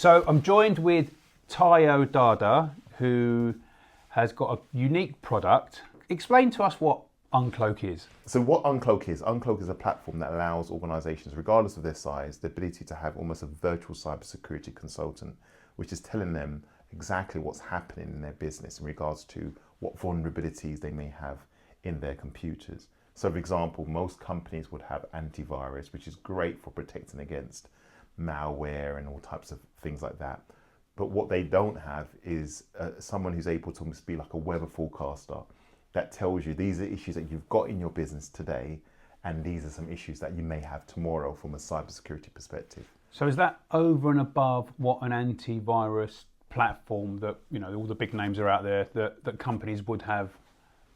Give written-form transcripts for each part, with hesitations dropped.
So I'm joined with Tayo Dada, who has got a unique product. Explain to us what Uncloak is. So what Uncloak is a platform that allows organisations, regardless of their size, the ability to have almost a virtual cybersecurity consultant, which is telling them exactly what's happening in their business in regards to what vulnerabilities they may have in their computers. So for example, most companies would have antivirus, which is great for protecting against malware and all types of things like that. But what they don't have is someone who's able to almost be like a weather forecaster that tells you these are issues that you've got in your business today, and these are some issues that you may have tomorrow from a cybersecurity perspective. So is that over and above what an antivirus platform that, you know, all the big names are out there that companies would have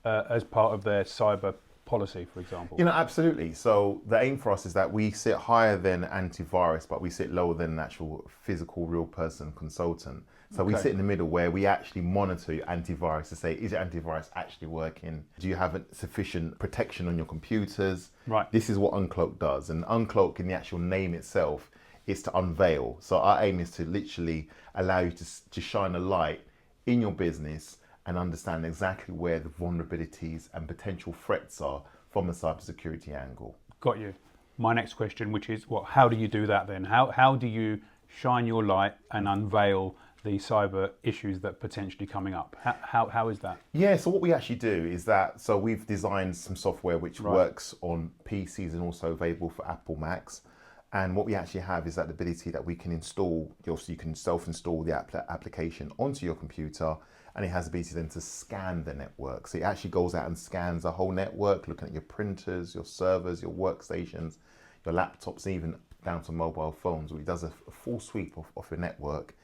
as part of their cyber policy, for example? You know, absolutely. So the aim for us is that we sit higher than antivirus, but we sit lower than an actual physical real person consultant. So we sit in the middle where we actually monitor your antivirus to say, is your antivirus actually working? Do you have sufficient protection on your computers? Right. This is what Uncloak does. And Uncloak, in the actual name itself, is to unveil. So our aim is to literally allow you to shine a light in your business and understand exactly where the vulnerabilities and potential threats are from a cybersecurity angle. Got you. My next question, which is, how do you do that then? How do you shine your light and unveil the cyber issues that are potentially coming up? How is that? Yeah, so what we actually do is that, so we've designed some software which works on PCs and also available for Apple Macs. And what we actually have is that the ability that we can install, so you can self-install the application onto your computer, and it has the ability then to scan the network. So it actually goes out and scans the whole network, looking at your printers, your servers, your workstations, your laptops, even down to mobile phones. It does a full sweep of your network,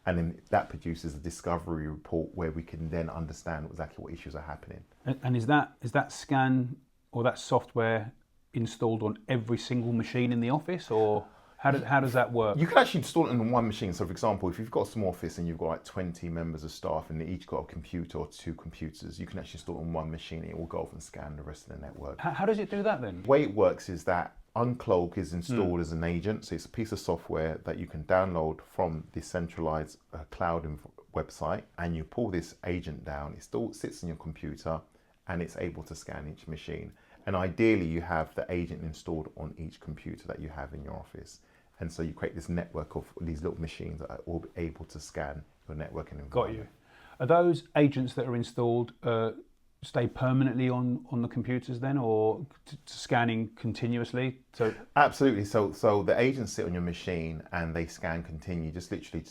and then that produces a discovery report where we can then understand exactly what issues are happening. And is that scan or that software installed on every single machine in the office, or how does that work? You can actually install it on one machine. So for example, if you've got a small office and you've got like 20 members of staff and they each got a computer or 2 computers, you can actually install it on one machine. It will go off and scan the rest of the network. How does it do that then? The way it works is that Uncloak is installed as an agent. So it's a piece of software that you can download from the centralized cloud website, and you pull this agent down. It still sits in your computer and it's able to scan each machine. And ideally, you have the agent installed on each computer that you have in your office. And so you create this network of these little machines that are all able to scan your networking environment. Got you. Are those agents that are installed stay permanently on the computers then, or scanning continuously? So absolutely. So the agents sit on your machine and they scan continue, just literally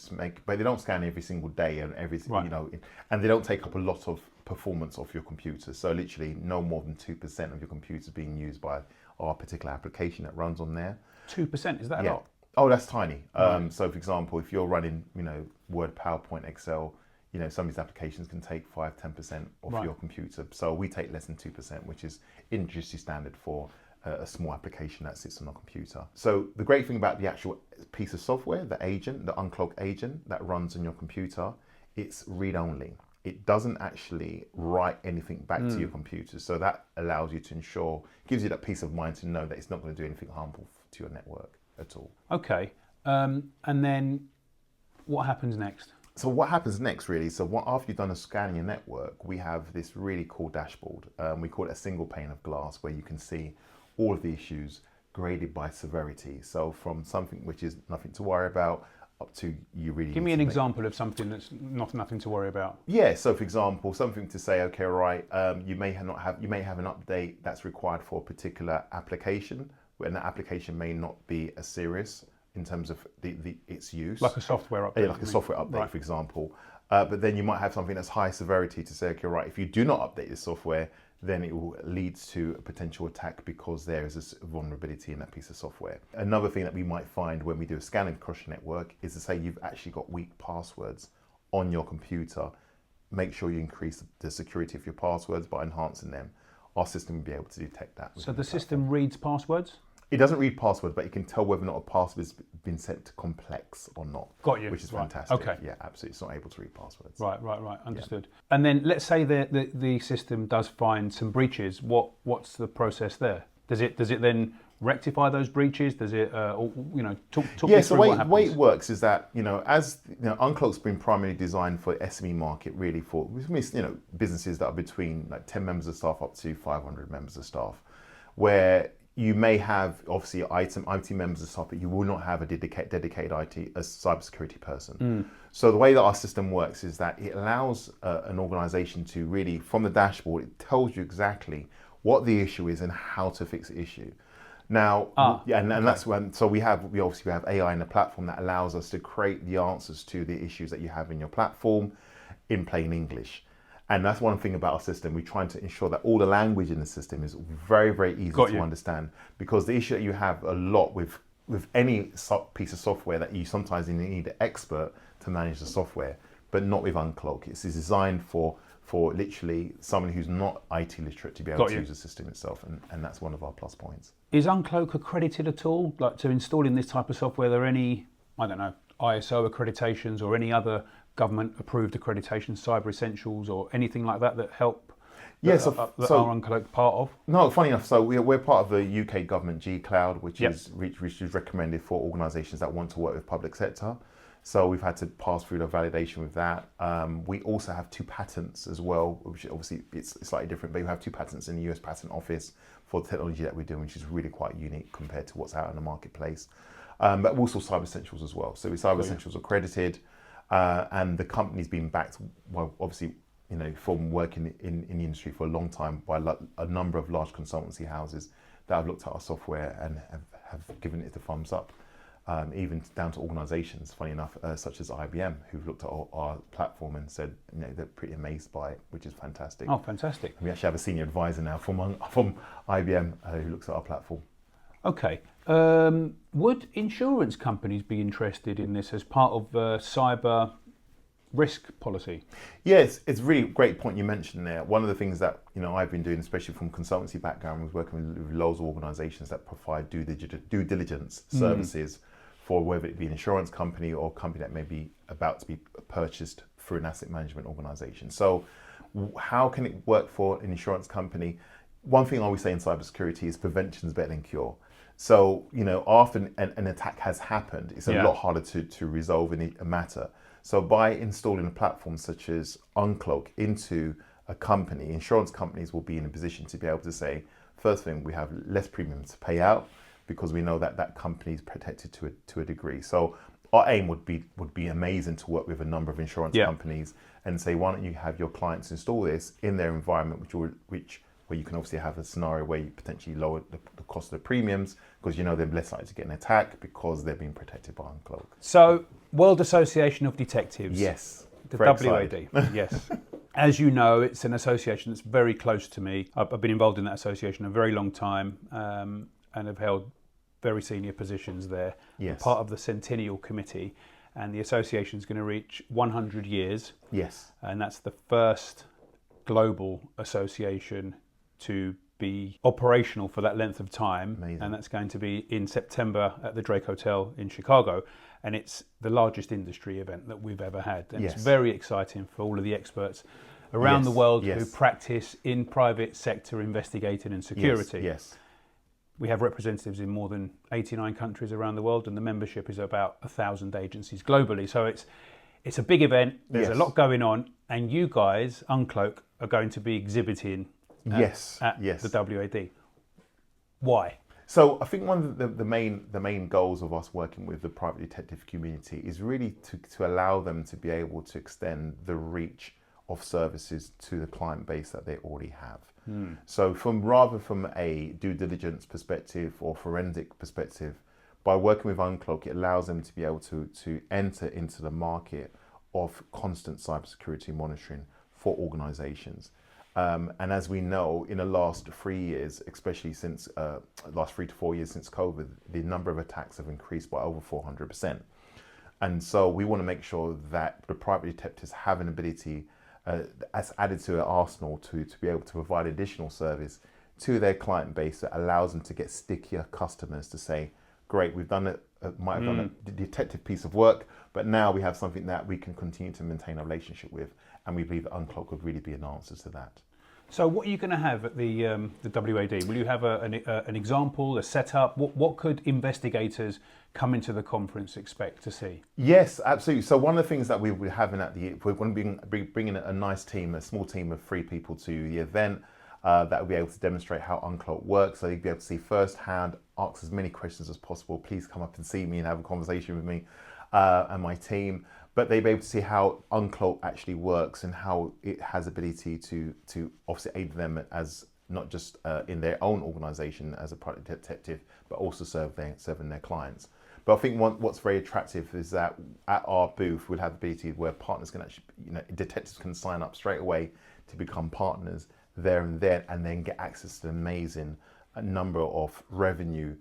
but they don't scan every single day and you know, and they don't take up a lot of performance off your computer. So literally no more than 2% of your computer being used by our particular application that runs on there. 2%, is that a lot? Oh, that's tiny. So for example, if you're running, you know, Word, PowerPoint, Excel, you know, some of these applications can take 5-10% off your computer. So we take less than 2%, which is industry standard for a small application that sits on a computer. So the great thing about the actual piece of software, the agent, the Uncloak agent that runs on your computer, it's read-only. It doesn't actually write anything back to your computer. So that allows you to ensure, gives you that peace of mind to know that it's not going to do anything harmful to your network at all. Okay. And then what happens next? So what happens next really, after you've done a scan in your network, we have this really cool dashboard. We call it a single pane of glass, where you can see all of the issues graded by severity. So from something which is nothing to worry about up to you really... Give me an example of something that's nothing to worry about. Yeah, so for example, something to say, okay, all right, you may have an update that's required for a particular application, when that application may not be as serious in terms of its use. Like a software update. Yeah, like a software update, for example. But then you might have something that's high severity to say, okay, right, if you do not update this software, then it will lead to a potential attack because there is a vulnerability in that piece of software. Another thing that we might find when we do a scanning across your network is to say you've actually got weak passwords on your computer. Make sure you increase the security of your passwords by enhancing them. Our system will be able to detect that. So the system reads passwords? It doesn't read passwords, but it can tell whether or not a password has been set to complex or not. Got you. Which is fantastic. Okay. Yeah, absolutely. It's not able to read passwords. Right. Understood. Yeah. And then let's say the system does find some breaches. What's the process there? Does it then rectify those breaches? Does it, talk Yeah, me so through what happens? the way it works is that, as Uncloak's been primarily designed for SME market, really for, businesses that are between like 10 members of staff up to 500 members of staff, where you may have obviously IT members of staff, but you will not have a dedicated IT, a cybersecurity person. So the way that our system works is that it allows an organization to really, from the dashboard, it tells you exactly what the issue is and how to fix the issue. Now, and that's when, so we obviously have AI in the platform that allows us to create the answers to the issues that you have in your platform in plain English. And that's one thing about our system. We're trying to ensure that all the language in the system is very, very easy to understand, because the issue that you have a lot with any piece of software that you sometimes need an expert to manage the software, but not with Uncloak. It's designed for literally someone who's not IT literate to be able to use the system itself, and that's one of our plus points. Is Uncloak accredited at all? Like, to installing this type of software, are there any, ISO accreditations or any other government approved accreditations, Cyber Essentials or anything like that help? Yes, that are Uncloak part of? No, funny enough, so we're part of the UK government G Cloud, which is recommended for organisations that want to work with public sector. So we've had to pass through the validation with that. We also have 2 patents as well, which obviously it's slightly different, but we have 2 patents in the US Patent Office for the technology that we're doing, which is really quite unique compared to what's out in the marketplace. But also Cyber Essentials as well. So we're Cyber Essentials accredited, and the company's been backed, well, obviously, from working in the industry for a long time by a number of large consultancy houses that have looked at our software and have given it the thumbs up. Even down to organisations, funny enough, such as IBM, who've looked at our platform and said they're pretty amazed by it, which is fantastic. Oh, fantastic. And we actually have a senior advisor now from IBM who looks at our platform. Okay. Would insurance companies be interested in this as part of cyber risk policy? Yes, it's a really great point you mentioned there. One of the things that I've been doing, especially from consultancy background, was working with loads of organisations that provide due diligence services for whether it be an insurance company or a company that may be about to be purchased through an asset management organisation. So how can it work for an insurance company? One thing I always say in cybersecurity is prevention is better than cure. So, often an attack has happened, it's a lot harder to resolve a matter. So by installing a platform such as Uncloak into a company, insurance companies will be in a position to be able to say, first thing, we have less premium to pay out because we know that company is protected to a degree. So our aim would be amazing to work with a number of insurance companies and say, why don't you have your clients install this in their environment, where you can obviously have a scenario where you potentially lower the cost of the premiums because they're less likely to get an attack because they're being protected by Uncloak. So, World Association of Detectives. Yes. The W.A.D. Yes. As you know, it's an association that's very close to me. I've been involved in that association a very long time and have held very senior positions there. Yes. I'm part of the Centennial Committee, and the association is going to reach 100 years. Yes. And that's the first global association to be operational for that length of time. Amazing. And that's going to be in September at the Drake Hotel in Chicago, and it's the largest industry event that we've ever had, and it's very exciting for all of the experts around the world who practice in private sector investigating and security. Yes. We have representatives in more than 89 countries around the world, and the membership is about 1,000 agencies globally, so it's a big event. There's a lot going on, and you guys, Uncloak, are going to be exhibiting at the W.A.D. Why? So I think one of the main goals of us working with the private detective community is really to allow them to be able to extend the reach of services to the client base that they already have. So rather from a due diligence perspective or forensic perspective, by working with Uncloak, it allows them to be able to enter into the market of constant cybersecurity monitoring for organizations. And as we know, in the last 3 years, especially since last 3 to 4 years since COVID, the number of attacks have increased by over 400%. And so we want to make sure that the private detectives have an ability as added to their arsenal to be able to provide additional service to their client base that allows them to get stickier customers to say, great, we've done might have done a detective piece of work, but now we have something that we can continue to maintain a relationship with, and we believe that Uncloak would really be an answer to that. So what are you going to have at the W.A.D? Will you have an example, a setup? What could investigators coming to the conference expect to see? Yes, absolutely. So one of the things that we're having we're going to be bringing a nice team, a small team of 3 people to the event that will be able to demonstrate how Uncloak works. So you'll be able to see firsthand, ask as many questions as possible. Please come up and see me and have a conversation with me and my team. But they'll be able to see how Uncloak actually works and how it has ability to obviously aid them as not just in their own organization as a product detective, but also serving their clients. But I think what's very attractive is that at our booth, we'll have the ability where partners can actually, detectives can sign up straight away to become partners there and then get access to an amazing number of revenue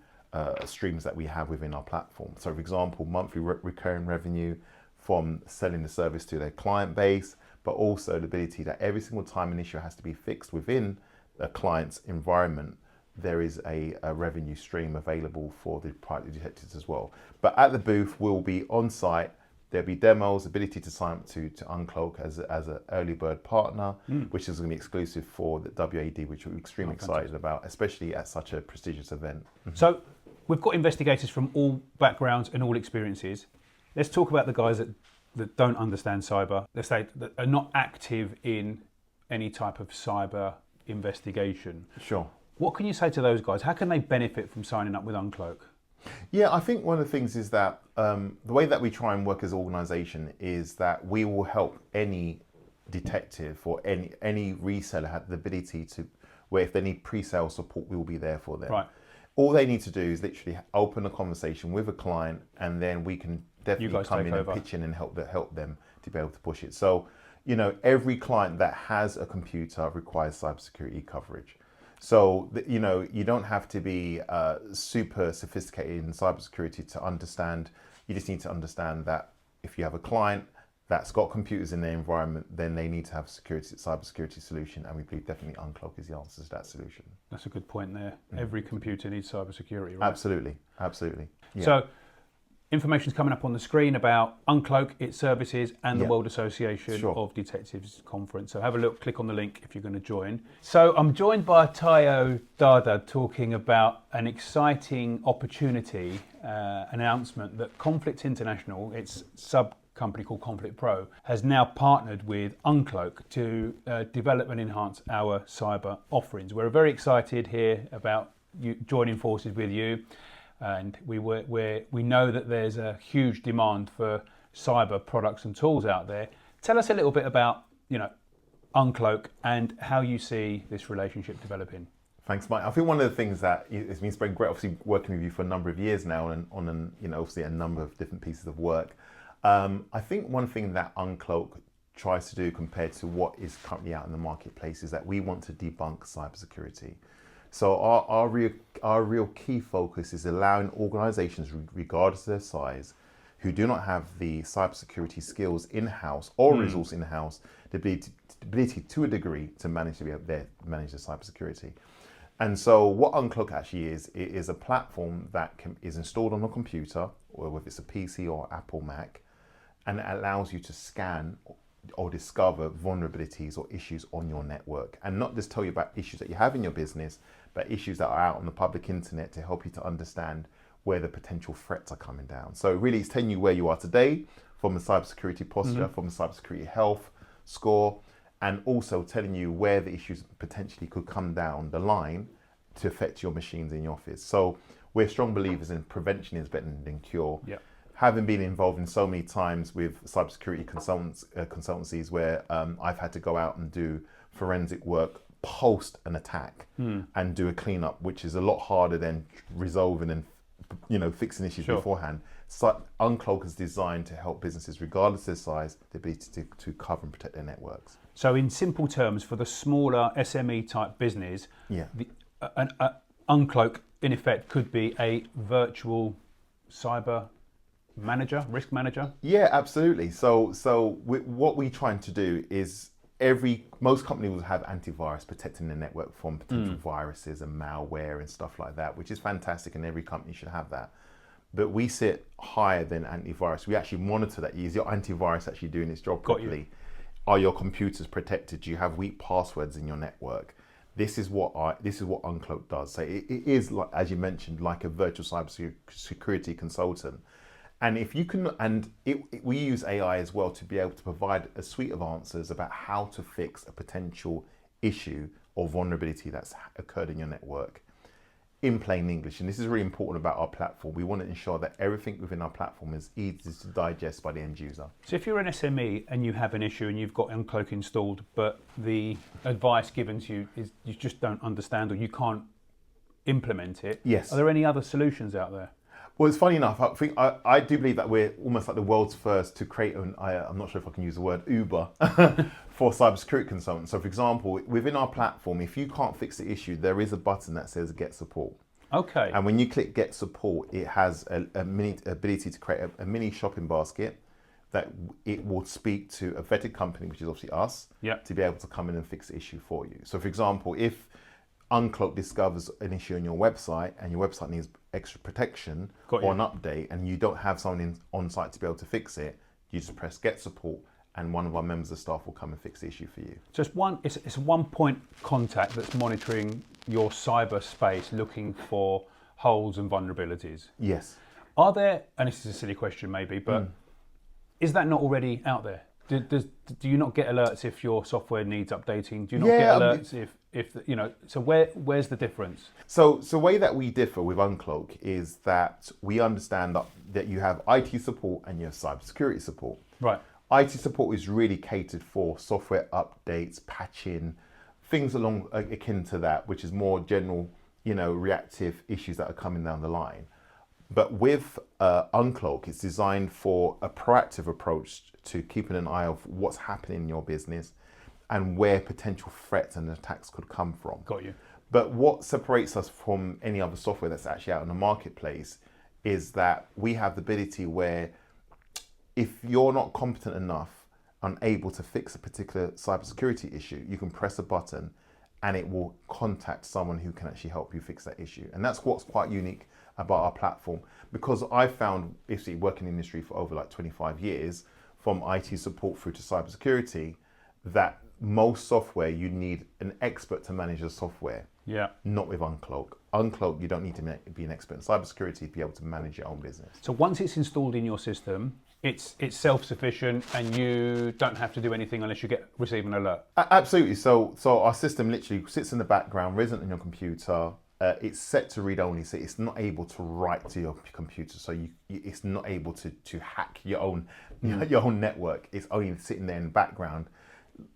streams that we have within our platform. So for example, monthly recurring revenue from selling the service to their client base, but also the ability that every single time an issue has to be fixed within a client's environment, there is a revenue stream available for the private detectives as well. But at the booth, we'll be on site. There'll be demos, ability to sign up to Uncloak as an early bird partner, which is going to be exclusive for the W.A.D, which we're extremely excited about, especially at such a prestigious event. So we've got investigators from all backgrounds and all experiences. Let's talk about the guys that don't understand cyber. Let's say that are not active in any type of cyber investigation. Sure. What can you say to those guys? How can they benefit from signing up with Uncloak? Yeah, I think one of the things is that the way that we try and work as an organisation is that we will help any detective or any reseller have the ability to, where if they need pre-sale support, we will be there for them. Right. All they need to do is literally open a conversation with a client, and then we can definitely come in and pitch in and help them to be able to push it. So, every client that has a computer requires cybersecurity coverage. So, you don't have to be super sophisticated in cybersecurity to understand. You just need to understand that if you have a client that's got computers in their environment, then they need to have a cybersecurity solution, and we believe definitely Uncloak is the answer to that solution. That's a good point there. Every computer needs cybersecurity, right? Absolutely. Yeah. So, information's coming up on the screen about Uncloak, its services, and the World Association of Detectives Conference. So have a look, click on the link if you're going to join. So I'm joined by Tayo Dada talking about an exciting opportunity announcement that Conflict International, its sub-company called Conflict Pro, has now partnered with Uncloak to develop and enhance our cyber offerings. We're very excited here about you joining forces with you. And we know that there's a huge demand for cyber products and tools out there. Tell us a little bit about, Uncloak and how you see this relationship developing. Thanks, Mike. I think one of the things that it's been great, obviously working with you for a number of years now, and on obviously a number of different pieces of work. I think one thing that Uncloak tries to do compared to what is currently out in the marketplace is that we want to debunk cybersecurity. So our real key focus is allowing organizations, regardless of their size, who do not have the cybersecurity skills in-house or resource in-house, the ability to a degree to manage their cybersecurity. And so what Uncloak actually is, it is a platform that is installed on a computer, or whether it's a PC or Apple Mac, and it allows you to scan or discover vulnerabilities or issues on your network, and not just tell you about issues that you have in your business, but issues that are out on the public internet to help you to understand where the potential threats are coming down. So really it's telling you where you are today from a cybersecurity posture, from a cybersecurity health score, and also telling you where the issues potentially could come down the line to affect your machines in your office. So we're strong believers in prevention is better than cure. Yep. Having been involved in so many times with cybersecurity consultancies where I've had to go out and do forensic work post an attack and do a cleanup, which is a lot harder than resolving and fixing issues beforehand. So Uncloak is designed to help businesses, regardless of their size, the ability to cover and protect their networks. So in simple terms, for the smaller SME type business, an Uncloak in effect could be a virtual cyber manager, risk manager? Yeah, absolutely. So what we're trying to do is most companies will have antivirus protecting their network from potential viruses and malware and stuff like that, which is fantastic, and every company should have that. But we sit higher than antivirus. We actually monitor that. Is your antivirus actually doing its job properly? are your computers protected? Do you have weak passwords in your network? This is what Uncloak does. So it is, like, as you mentioned, like a virtual cybersecurity consultant. And if you can, we use AI as well to be able to provide a suite of answers about how to fix a potential issue or vulnerability that's occurred in your network in plain English. And this is really important about our platform. We want to ensure that everything within our platform is easy to digest by the end user. So if you're an SME and you have an issue and you've got Uncloak installed, but the advice given to you is you just don't understand or you can't implement it, yes, are there any other solutions out there? Well, it's funny enough. I do believe that we're almost like the world's first to create I'm not sure if I can use the word Uber for cybersecurity consultants. So, for example, within our platform, if you can't fix the issue, there is a button that says Get Support. Okay. And when you click Get Support, it has a mini ability to create a mini shopping basket that it will speak to a vetted company, which is obviously us, to be able to come in and fix the issue for you. So, for example, if Uncloak discovers an issue on your website and your website needs extra protection or an update and you don't have someone on site to be able to fix it, you just press Get Support and one of our members of staff will come and fix the issue for you. So it's a one-point contact that's monitoring your cyberspace, looking for holes and vulnerabilities. Yes. Are there, and this is a silly question maybe, but is that not already out there? Do you not get alerts if your software needs updating? Do you not get alerts if you know? So where's the difference? So the way that we differ with Uncloak is that we understand that you have IT support and you have cybersecurity support. Right. IT support is really catered for software updates, patching, things akin to that, which is more general, reactive issues that are coming down the line. But with Uncloak, it's designed for a proactive approach to keeping an eye of what's happening in your business and where potential threats and attacks could come from. Got you. But what separates us from any other software that's actually out in the marketplace is that we have the ability where if you're not competent enough, unable to fix a particular cybersecurity issue, you can press a button and it will contact someone who can actually help you fix that issue. And that's what's quite unique about our platform, because I've found, basically working in the industry for over like 25 years, from IT support through to cybersecurity, that most software you need an expert to manage the software. Yeah. Not with Uncloak. Uncloak, you don't need to be an expert in cybersecurity to be able to manage your own business. So once it's installed in your system, it's self-sufficient and you don't have to do anything unless you receive an alert. Absolutely. So our system literally sits in the background, resident on your computer. It's set to read only, so it's not able to write to your computer. So it's not able to hack your own your own network. It's only sitting there in the background,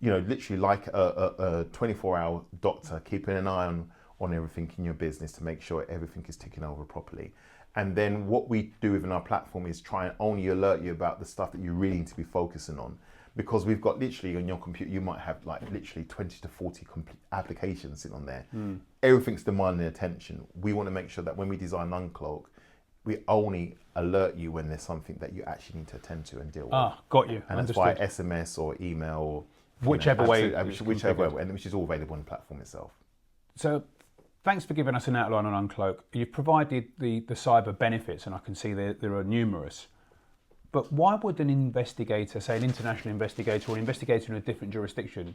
literally like a 24-hour doctor keeping an eye on everything in your business to make sure everything is ticking over properly. And then what we do within our platform is try and only alert you about the stuff that you really need to be focusing on. Because we've got literally on your computer, you might have like literally 20 to 40 applications sitting on there. Everything's demanding attention. We want to make sure that when we design Uncloak, we only alert you when there's something that you actually need to attend to and deal with. Got you. And that's why SMS or email or whichever way, and which is all available on the platform itself. So thanks for giving us an outline on Uncloak. You've provided the cyber benefits, and I can see there are numerous. But why would an investigator, say an international investigator or an investigator in a different jurisdiction,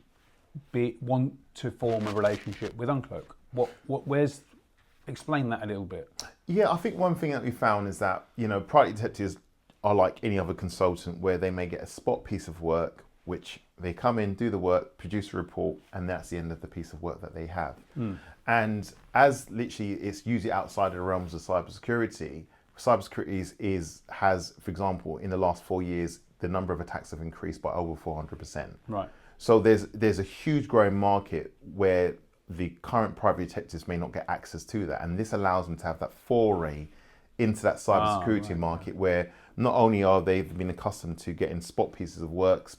want to form a relationship with Uncloak? Explain that a little bit. Yeah, I think one thing that we found is that, private detectives are like any other consultant where they may get a spot piece of work, which they come in, do the work, produce a report, and that's the end of the piece of work that they have. And as literally it's usually outside of the realms of cybersecurity has, for example, in the last 4 years, the number of attacks have increased by over 400%. Right. So there's a huge growing market where the current private detectives may not get access to that, and this allows them to have that foray into that cybersecurity market where not only are they been accustomed to getting spot pieces of work,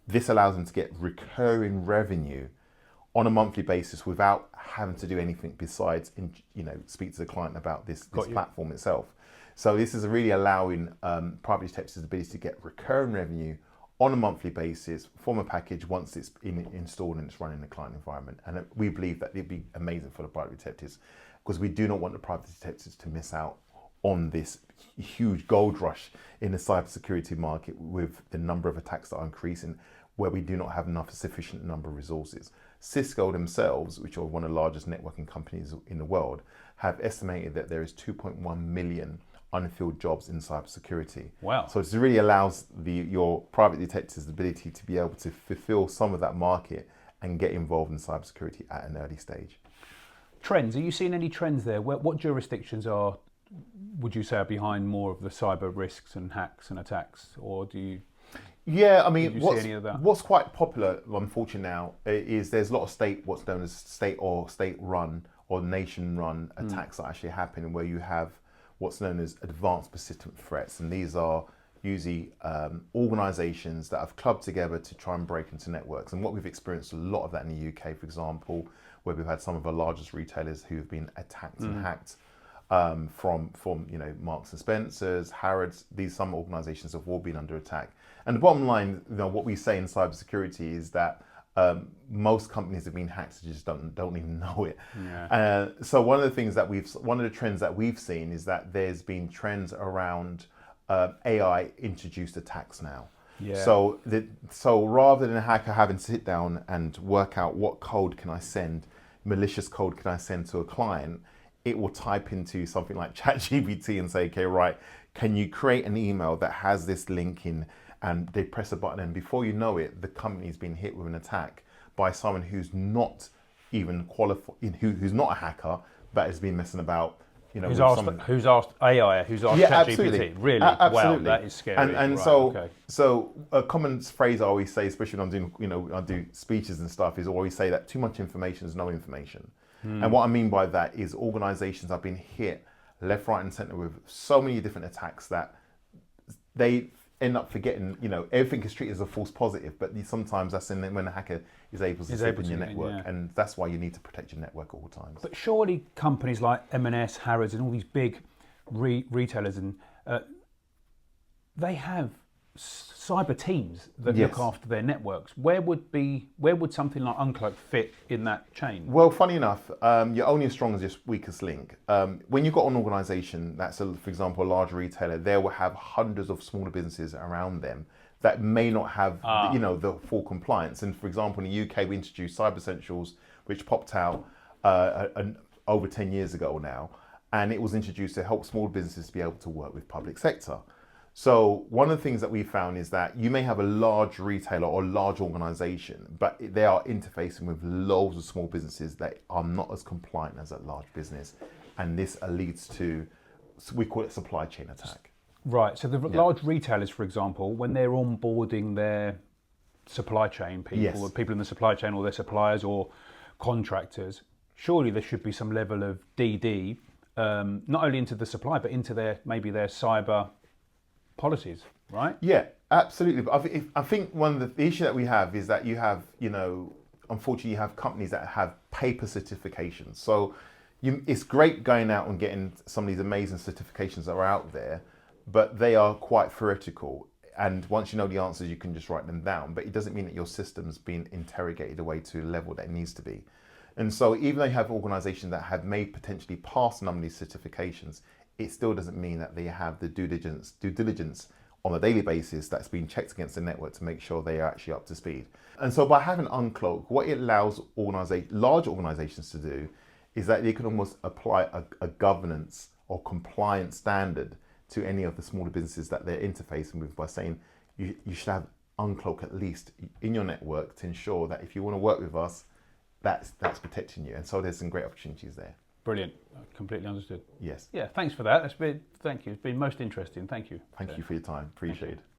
this allows them to get recurring revenue on a monthly basis without having to do anything besides, speak to the client about this platform itself. So this is really allowing private detectives the ability to get recurring revenue on a monthly basis from a package once it's installed and it's running in the client environment. And we believe that it'd be amazing for the private detectives, because we do not want the private detectives to miss out on this huge gold rush in the cybersecurity market with the number of attacks that are increasing. where we do not have enough sufficient number of resources. Cisco themselves, which are one of the largest networking companies in the world, have estimated that there is 2.1 million unfilled jobs in cybersecurity. Wow. So it really allows your private detectives the ability to be able to fulfill some of that market and get involved in cybersecurity at an early stage. Trends, are you seeing any trends there? What jurisdictions would you say, are behind more of the cyber risks and hacks and attacks? Or do you... Yeah, I mean, what's what's quite popular, unfortunately now, is there's a lot of what's known as state-run or nation-run attacks that actually happen, where you have what's known as advanced persistent threats, and these are usually organisations that have clubbed together to try and break into networks. And what we've experienced a lot of that in the UK, for example, where we've had some of our largest retailers who have been attacked and hacked. From Marks and Spencer's, Harrods, some organisations have all been under attack. And the bottom line, what we say in cybersecurity is that most companies have been hacked, just don't even know it. Yeah. So one of the trends that we've seen is that there's been trends around AI introduced attacks now. Yeah. So rather than a hacker having to sit down and work out what code can I send, malicious code can I send to a client, it will type into something like ChatGPT and say, okay, right, can you create an email that has this link in? And they press a button, and before you know it, the company's been hit with an attack by someone who's not even qualified, who's not a hacker, but has been messing about. Who's asked AI? Who's asked ChatGPT? Absolutely. Really? Absolutely. Wow, that is scary. And right, so a common phrase I always say, especially when I'm doing, I do speeches and stuff, is always say that too much information is no information. And what I mean by that is organizations have been hit left, right, and center with so many different attacks that they end up forgetting, everything is treated as a false positive, but sometimes that's when a hacker is able to slip in your network, and that's why you need to protect your network at all times. But surely companies like M&S, Harrods, and all these big retailers, and they have cyber teams that look after their networks. Where would something like Uncloak fit in that chain? Well, funny enough, you're only as strong as your weakest link. When you've got an organisation that's, for example, a large retailer, they will have hundreds of smaller businesses around them that may not have, the full compliance. And for example, in the UK, we introduced Cyber Essentials, which popped out over 10 years ago now, and it was introduced to help small businesses be able to work with public sector. So one of the things that we found is that you may have a large retailer or large organization, but they are interfacing with loads of small businesses that are not as compliant as a large business. And this leads to, we call it supply chain attack. Right. So the large retailers, for example, when they're onboarding their supply chain people, or people in the supply chain, or their suppliers or contractors, surely there should be some level of DD, not only into the supply, but into their cyber policies, right? Yeah, absolutely. But I think one of the issue that we have is that you have, unfortunately, you have companies that have paper certifications. So it's great going out and getting some of these amazing certifications that are out there, but they are quite theoretical. And once you know the answers, you can just write them down. But it doesn't mean that your system's been interrogated away to a level that it needs to be. And so even though you have organizations that have potentially passed a number of these certifications, it still doesn't mean that they have the due diligence on a daily basis that's being checked against the network to make sure they are actually up to speed. And so by having Uncloak, what it allows large organizations to do is that they can almost apply a governance or compliance standard to any of the smaller businesses that they're interfacing with by saying you should have Uncloak at least in your network to ensure that if you want to work with us, that's protecting you. And so there's some great opportunities there. Brilliant. Completely understood. Yes. Yeah, thank you. It's been most interesting. Thank you. Thank you for your time. Appreciate it.